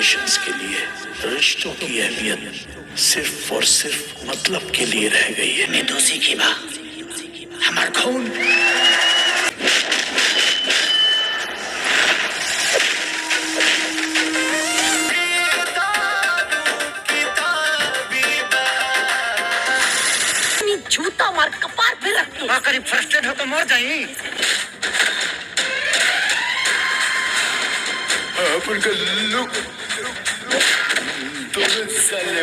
Relations के लिए रिश्तों की अहमियत सिर्फ और सिर्फ मतलब के लिए रह गई है। निर्दोषी की माँ, हमार खून। झूठा मार कपार पे रख दो। करीब फ्रस्ट्रेट होकर मर जाई। अपन का लुक तो साले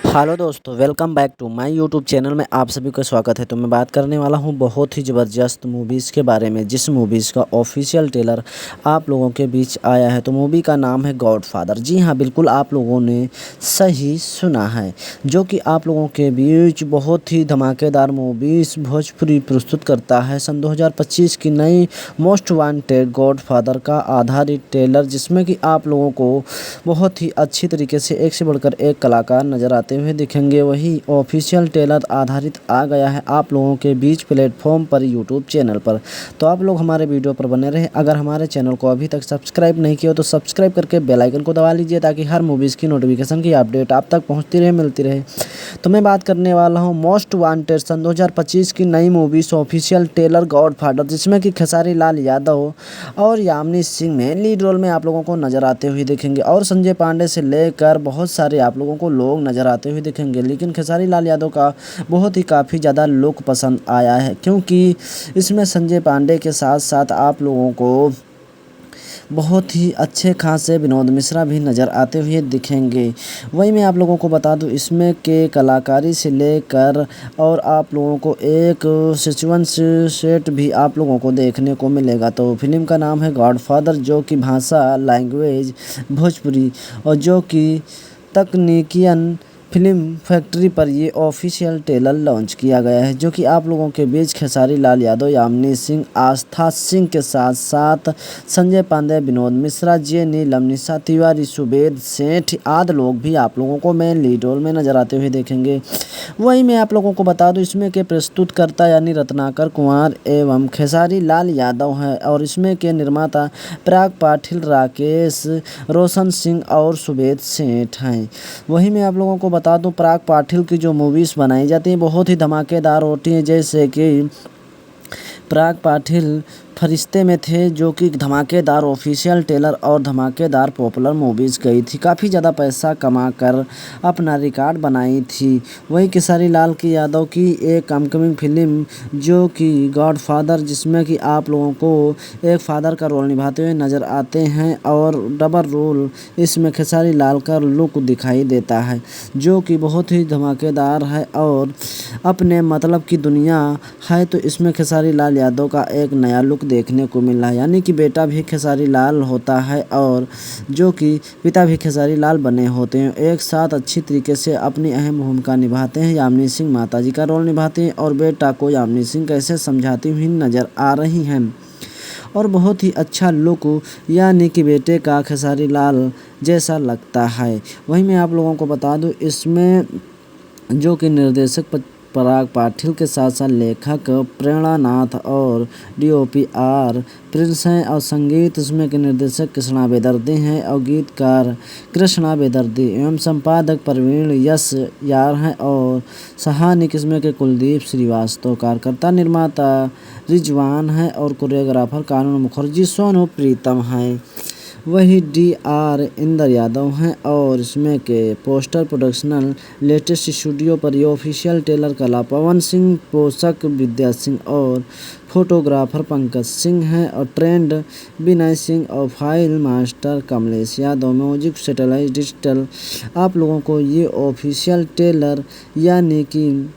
हेलो दोस्तों, welcome back to my YouTube channel में आप सभी का स्वागत है। तो मैं बात करने वाला हूं बहुत ही ज़बरदस्त मूवीज़ के बारे में, जिस मूवीज़ का ऑफिशियल ट्रेलर आप लोगों के बीच आया है। तो मूवी का नाम है गॉडफादर। जी हां, बिल्कुल आप लोगों ने सही सुना है, जो कि आप लोगों के बीच बहुत ही धमाकेदार मूवीज़ भोजपुरी प्रस्तुत करता है। सन 2025 की नई मोस्ट वांटेड गॉडफादर का आधारित ट्रेलर, जिसमें कि आप लोगों को बहुत ही अच्छी तरीके से एक से बढ़कर एक कलाकार नज़र आते हुए दिखेंगे। वही ऑफिशियल ट्रेलर आधारित आ गया है आप लोगों के बीच प्लेटफॉर्म पर, यूट्यूब चैनल पर। तो आप लोग हमारे वीडियो पर बने रहे। अगर हमारे चैनल को अभी तक सब्सक्राइब नहीं किया हो तो सब्सक्राइब करके बेल आइकन को दबा लीजिए, ताकि हर मूवीज़ की नोटिफिकेशन की अपडेट आप तक पहुंचती रहे, मिलती रहे। तो मैं बात करने वाला हूं मोस्ट वांटेड सन 2025 की नई मूवीज़ ऑफिशियल ट्रेलर गॉडफादर, जिसमें कि खेसारी लाल यादव और यामिनी सिंह में लीड रोल में आप लोगों को नज़र आते हुए दिखेंगे, और संजय पांडे से लेकर बहुत सारे आप लोगों को लोग नज़र आते हुए दिखेंगे। लेकिन खेसारी लाल यादव का बहुत ही काफ़ी ज़्यादा लुक पसंद आया है, क्योंकि इसमें संजय पांडे के साथ साथ आप लोगों को बहुत ही अच्छे खासे विनोद मिश्रा भी नज़र आते हुए दिखेंगे। वही मैं आप लोगों को बता दूं, इसमें के कलाकारी से लेकर और आप लोगों को एक सिचुएंस सेट भी आप लोगों को देखने को मिलेगा। तो फिल्म का नाम है गॉडफादर, जो कि भाषा लैंग्वेज भोजपुरी और जो कि तकनीकियन फिल्म फैक्ट्री पर ये ऑफिशियल ट्रेलर लॉन्च किया गया है, जो कि आप लोगों के बीच खेसारी लाल यादव, यामिनी सिंह, आस्था सिंह के साथ साथ संजय पांडे, विनोद मिश्रा, जे नीलम, निशा तिवारी, सुबेद सेठ आदि लोग भी आप लोगों को मेन लीड रोल में नजर आते हुए देखेंगे। वही मैं आप लोगों को बता दूं, इसमें के प्रस्तुतकर्ता यानी रत्नाकर कुमार एवं खेसारी लाल यादव हैं, और इसमें के निर्माता पराग पाटिल, राकेश रोशन सिंह और सुबेद सेठ हैं। वही मैं आप लोगों को बता दूं, पराग पाटिल की जो मूवीज़ बनाई जाती हैं बहुत ही धमाकेदार होती हैं, जैसे कि पराग पाटिल फरिश्ते में थे, जो कि धमाकेदार ऑफिशियल ट्रेलर और धमाकेदार पॉपुलर मूवीज़ गई थी, काफ़ी ज़्यादा पैसा कमाकर अपना रिकॉर्ड बनाई थी। वही खेसारी लाल की यादव की एक अपकमिंग फिल्म, जो कि गॉडफादर, जिसमें कि आप लोगों को एक फादर का रोल निभाते हुए नज़र आते हैं, और डबल रोल इसमें खेसारी लाल का लुक दिखाई देता है, जो कि बहुत ही धमाकेदार है और अपने मतलब की दुनिया है। तो इसमें खेसारी लाल यादव का एक नया लुक देखने को मिल रहा है, यानी कि बेटा भी खेसारी लाल होता है और जो कि पिता भी खेसारी लाल बने होते हैं, एक साथ अच्छी तरीके से अपनी अहम भूमिका निभाते हैं। यामिनी सिंह माताजी का रोल निभाते हैं और बेटा को यामिनी सिंह कैसे समझाती हुई नज़र आ रही हैं, और बहुत ही अच्छा लुक यानी कि बेटे का खेसारी लाल जैसा लगता है। वहीं मैं आप लोगों को बता दूं, इसमें जो कि निर्देशक पराग पाटिल के साथ साथ लेखक प्रेरणा नाथ और डीओपी आर प्रिंस हैं, और संगीत इसमें के निर्देशक कृष्णा बेदर्दी हैं और गीतकार कृष्णा बेदर्दी एवं संपादक प्रवीण यश यार हैं, और सहानिक इसमें के कुलदीप श्रीवास्तव, कार्यकर्ता निर्माता रिजवान हैं और कोरियोग्राफर कानून मुखर्जी सोनू प्रीतम हैं। वही DR इंदर यादव हैं, और इसमें के पोस्टर प्रोडक्शनल लेटेस्ट स्टूडियो पर ये ऑफिशियल ट्रेलर कला पवन सिंह, पोषक विद्या सिंह और फोटोग्राफर पंकज सिंह हैं, और ट्रेंड विनय सिंह और file master Kamlesh Yadav, music satellite digital. आप लोगों को ये ऑफिशियल ट्रेलर यानी कि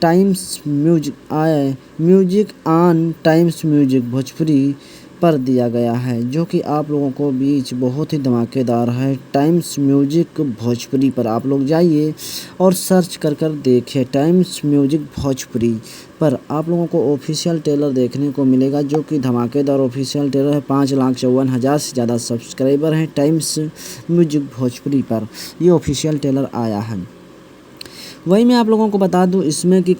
times music on times music Bhojpuri पर दिया गया है, जो कि आप लोगों को बीच बहुत ही धमाकेदार है। टाइम्स म्यूजिक भोजपुरी पर आप लोग जाइए और सर्च कर देखिए, टाइम्स म्यूजिक भोजपुरी पर आप लोगों को ऑफिशियल ट्रेलर देखने को मिलेगा, जो कि धमाकेदार ऑफिशियल ट्रेलर है। 5,54,000 से ज़्यादा सब्सक्राइबर हैं टाइम्स म्यूजिक भोजपुरी पर, ये ऑफिशियल ट्रेलर आया है। वही मैं आप लोगों को बता दूं इसमें की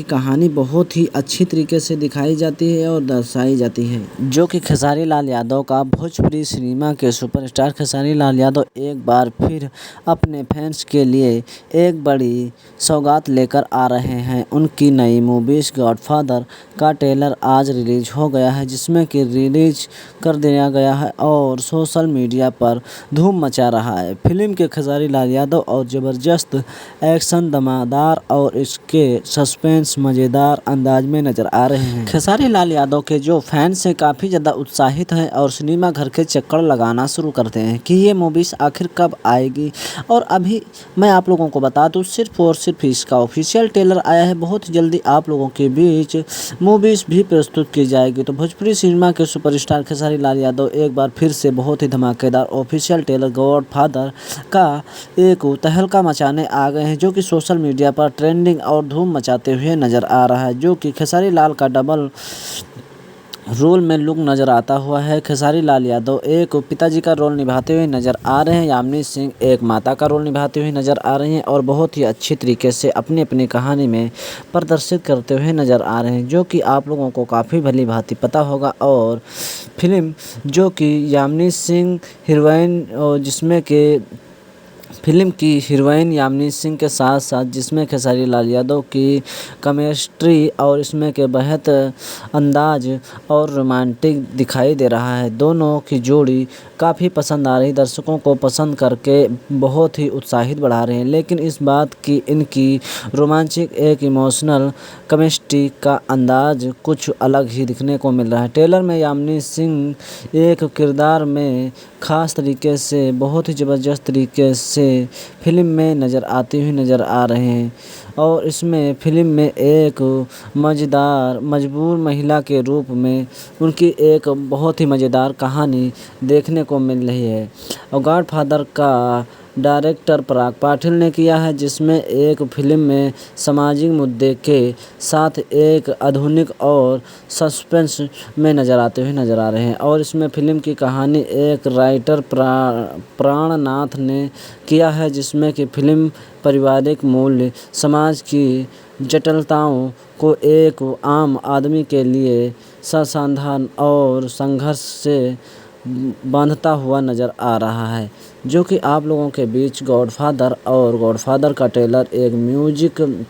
कहानी बहुत ही अच्छी तरीके से दिखाई जाती है और दर्शाई जाती है, जो कि खेसारी लाल यादव का भोजपुरी सिनेमा के सुपरस्टार खेसारी लाल यादव एक बार फिर अपने फैंस के लिए एक बड़ी सौगात लेकर आ रहे हैं। उनकी नई मूवीज़ गॉडफादर का ट्रेलर आज रिलीज हो गया है, जिसमें कि रिलीज कर दिया गया है और सोशल मीडिया पर धूम मचा रहा है। फिल्म के खेसारी लाल यादव और ज़बरदस्त एक्शन, दमदार और इसके सस्पेंस मज़ेदार अंदाज में नज़र आ रहे हैं। खेसारी लाल यादव के जो फैंस हैं काफ़ी ज़्यादा उत्साहित हैं और सिनेमा घर के चक्कर लगाना शुरू करते हैं कि ये मूवीज़ आखिर कब आएगी। और अभी मैं आप लोगों को बता दूं सिर्फ और सिर्फ इसका ऑफिशियल ट्रेलर आया है। बहुत ही जल्दी आप लोगों के बीच मूवीज़ भी प्रस्तुत की जाएगी। तो भोजपुरी सिनेमा के सुपरस्टार खेसारी लाल यादव एक बार फिर से बहुत ही धमाकेदार ऑफिशियल ट्रेलर गॉडफादर का एक तहलका मचाने आ गए हैं, जो कि सोशल मीडिया पर ट्रेंडिंग और धूम मचाते हुए नज़र आ रहा है। जो कि खेसारी लाल का डबल रोल में लुक नज़र आता हुआ है। खेसारी लाल यादव एक पिताजी का रोल निभाते हुए नज़र आ रहे हैं, यामिनी सिंह एक माता का रोल निभाते हुए नज़र आ रही हैं और बहुत ही अच्छी तरीके से अपनी अपनी कहानी में प्रदर्शित करते हुए नज़र आ रहे हैं, जो कि आप लोगों को काफ़ी भली भांति पता होगा। और फिल्म जो कि यामिनी सिंह हीरोइन, जिसमें कि फिल्म की हीरोइन यामिनी सिंह के साथ साथ जिसमें खेसारी लाल यादव की केमिस्ट्री और इसमें के बेहद अंदाज और रोमांटिक दिखाई दे रहा है। दोनों की जोड़ी काफ़ी पसंद आ रही, दर्शकों को पसंद करके बहुत ही उत्साहित बढ़ा रहे हैं। लेकिन इस बात की इनकी रोमांचिक एक इमोशनल केमिस्ट्री का अंदाज कुछ अलग ही दिखने को मिल रहा है। ट्रेलर में यामिनी सिंह एक किरदार में ख़ास तरीके से बहुत ही ज़बरदस्त तरीके से फिल्म में नज़र आती हुई नज़र आ रहे हैं और इसमें फिल्म में एक मजबूर महिला के रूप में उनकी एक बहुत ही मज़ेदार कहानी देखने को मिल रही है। और गॉडफादर का डायरेक्टर पराग पाटिल ने किया है, जिसमें एक फिल्म में सामाजिक मुद्दे के साथ एक आधुनिक और सस्पेंस में नज़र आते हुए नज़र आ रहे हैं। और इसमें फिल्म की कहानी एक राइटर प्राणनाथ ने किया है, जिसमें कि फिल्म पारिवारिक मूल्य, समाज की जटिलताओं को एक आम आदमी के लिए समाधान और संघर्ष से बांधता हुआ नज़र आ रहा है। जो कि आप लोगों के बीच गॉडफादर का ट्रेलर एक म्यूजिक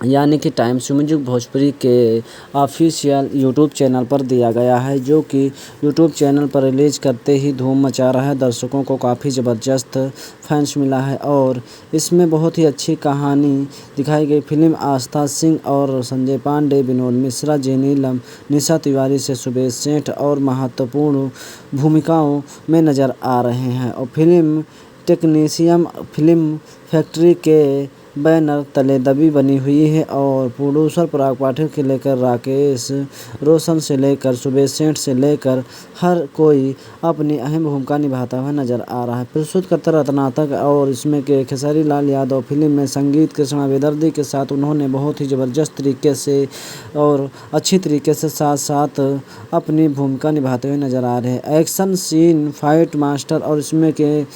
यानी कि टाइम्स म्यूजिक भोजपुरी के ऑफिशियल यूट्यूब चैनल पर दिया गया है, जो कि यूट्यूब चैनल पर रिलीज़ करते ही धूम मचा रहा है। दर्शकों को काफ़ी ज़बरदस्त फैंस मिला है और इसमें बहुत ही अच्छी कहानी दिखाई गई। फिल्म आस्था सिंह और संजय पांडे, विनोद मिश्रा, जेनी लम, निशा तिवारी से सुबेश सेठ और महत्वपूर्ण भूमिकाओं में नज़र आ रहे हैं। और फिल्म टेक्नीशियन फिल्म फैक्ट्री के बैनर तले दबी बनी हुई है और प्रोड्यूसर पराग पाटिल के लेकर राकेश रोशन से लेकर सुबेश सेठ से लेकर हर कोई अपनी अहम भूमिका निभाता हुआ नज़र आ रहा है। प्रस्तुतकर्ता रत्नाकर और इसमें के खेसारी लाल यादव फिल्म में संगीत कृष्णा बेदर्दी के साथ उन्होंने बहुत ही ज़बरदस्त तरीके से और अच्छी तरीके से साथ साथ अपनी भूमिका निभाते हुए नज़र आ रहे हैं। एक्शन सीन, फाइट मास्टर और इसमें के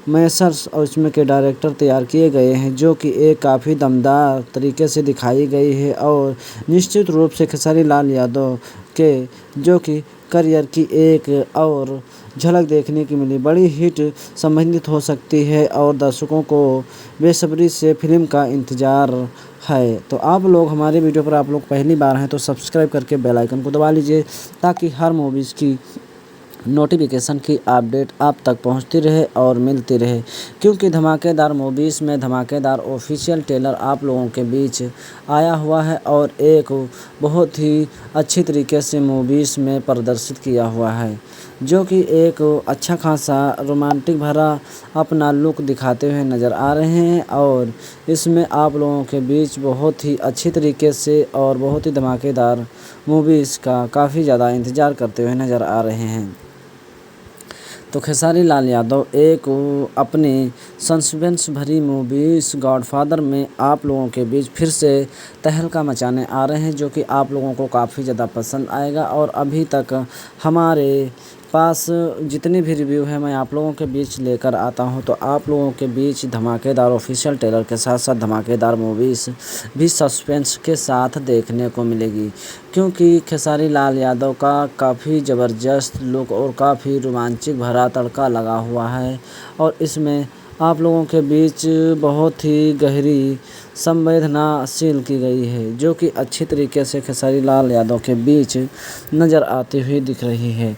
मैसर्स और इसमें के डायरेक्टर तैयार किए गए हैं, जो कि एक काफ़ी दमदार तरीके से दिखाई गई है। और निश्चित रूप से खेसारी लाल यादव के जो कि करियर की एक और झलक देखने की मिली, बड़ी हिट संबंधित हो सकती है और दर्शकों को बेसब्री से फिल्म का इंतज़ार है। तो आप लोग हमारे वीडियो पर आप लोग पहली बार हैं तो सब्सक्राइब करके बेल आइकन को दबा लीजिए, ताकि हर मूवीज़ की नोटिफिकेशन की अपडेट आप तक पहुंचती रहे और मिलती रहे। क्योंकि धमाकेदार मूवीज़ में धमाकेदार ऑफिशियल ट्रेलर आप लोगों के बीच आया हुआ है और एक बहुत ही अच्छी तरीके से मूवीज़ में प्रदर्शित किया हुआ है, जो कि एक अच्छा खासा रोमांटिक भरा अपना लुक दिखाते हुए नज़र आ रहे हैं। और इसमें आप लोगों के बीच बहुत ही अच्छी तरीके से और बहुत ही धमाकेदार मूवीज़ का काफ़ी ज़्यादा इंतज़ार करते हुए नज़र आ रहे हैं। तो खेसारी लाल यादव एक अपनी सस्पेंस भरी मूवीज़ गॉडफादर में आप लोगों के बीच फिर से तहलका मचाने आ रहे हैं, जो कि आप लोगों को काफ़ी ज़्यादा पसंद आएगा। और अभी तक हमारे पास जितनी भी रिव्यू है मैं आप लोगों के बीच लेकर आता हूं, तो आप लोगों के बीच धमाकेदार ऑफिशियल ट्रेलर के साथ साथ धमाकेदार मूवीज़ भी सस्पेंस के साथ देखने को मिलेगी, क्योंकि खेसारी लाल यादव का काफ़ी ज़बरदस्त लुक और काफ़ी रोमांचक भरा तड़का लगा हुआ है और इसमें आप लोगों के बीच बहुत ही गहरी संवेदनाशील की गई है, जो कि अच्छी तरीके से खेसारी लाल यादव के बीच नज़र आती हुई दिख रही है।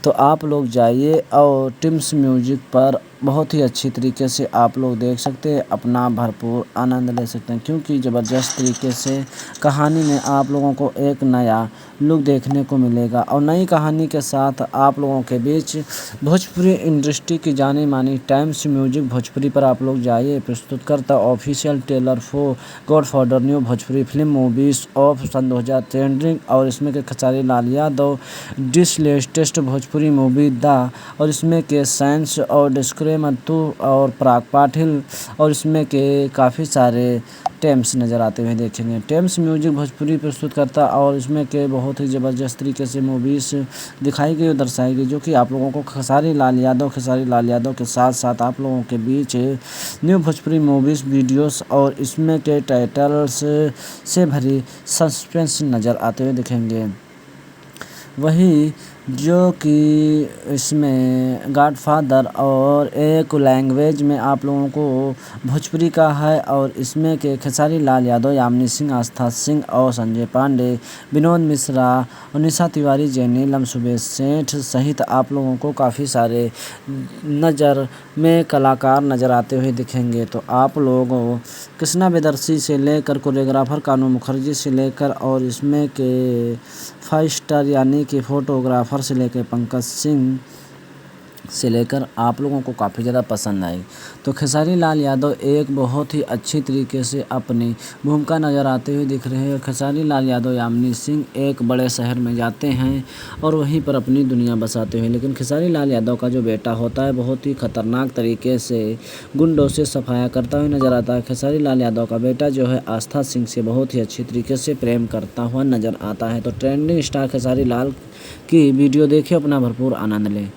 तो आप लोग जाइए और टिम्स म्यूजिक पर बहुत ही अच्छी तरीके से आप लोग देख सकते हैं, अपना भरपूर आनंद ले सकते हैं, क्योंकि ज़बरदस्त तरीके से कहानी में आप लोगों को एक नया लुक देखने को मिलेगा और नई कहानी के साथ आप लोगों के बीच भोजपुरी इंडस्ट्री की जानी मानी टाइम्स म्यूजिक भोजपुरी पर आप लोग जाइए। प्रस्तुत करता official trailer for Godfather new Bhojpuri film movies of सन 2000 ट्रेंडिंग, और इसमें के Khesari Lal Yadav this latest Bhojpuri movie the, और इसमें के साइंस और डिस्क्रे मत्तू और पराग पाटिल, और इसमें के काफ़ी सारे टेम्स नज़र आते हुए देखेंगे। टेम्स म्यूजिक भोजपुरी प्रस्तुत करता और इसमें के बहुत ही ज़बरदस्त तरीके से मूवीज़ दिखाई गई और दर्शाई गई, जो कि आप लोगों को खेसारी लाल यादव के साथ साथ आप लोगों के बीच न्यू भोजपुरी मूवीज़ वीडियोस और इसमें के टाइटल्स से भरी सस्पेंस नज़र आते हुए दिखेंगे। वही जो कि इसमें गॉडफादर और एक लैंग्वेज में आप लोगों को भोजपुरी का है, और इसमें के खेसारी लाल यादव, यामिनी सिंह, आस्था सिंह और संजय पांडे, विनोद मिश्रा और निशा तिवारी, जेनी लम, सुबेश सेठ सहित आप लोगों को काफ़ी सारे नज़र में कलाकार नज़र आते हुए दिखेंगे। तो आप लोगों कृष्णा बेदर्सी से लेकर कोरियोग्राफर कानू मुखर्जी से लेकर और इसमें के 5 स्टार यानी कि फोटोग्राफर से लेकर पंकज सिंह से लेकर आप लोगों को काफ़ी ज़्यादा पसंद आई। तो खेसारी लाल यादव एक बहुत ही अच्छी तरीके से अपनी भूमिका नज़र आते हुए दिख रहे हैं। खेसारी लाल यादव यामिनी सिंह एक बड़े शहर में जाते हैं और वहीं पर अपनी दुनिया बसाते हुए, लेकिन खेसारी लाल यादव का जो बेटा होता है बहुत ही खतरनाक तरीके से गुंडों से सफाया करता हुआ नज़र आता है। खेसारी लाल यादव का बेटा जो है आस्था सिंह से बहुत ही अच्छी तरीके से प्रेम करता हुआ नज़र आता है। तो ट्रेंडिंग स्टार खेसारी लाल की वीडियो देखिए, अपना भरपूर आनंद लें।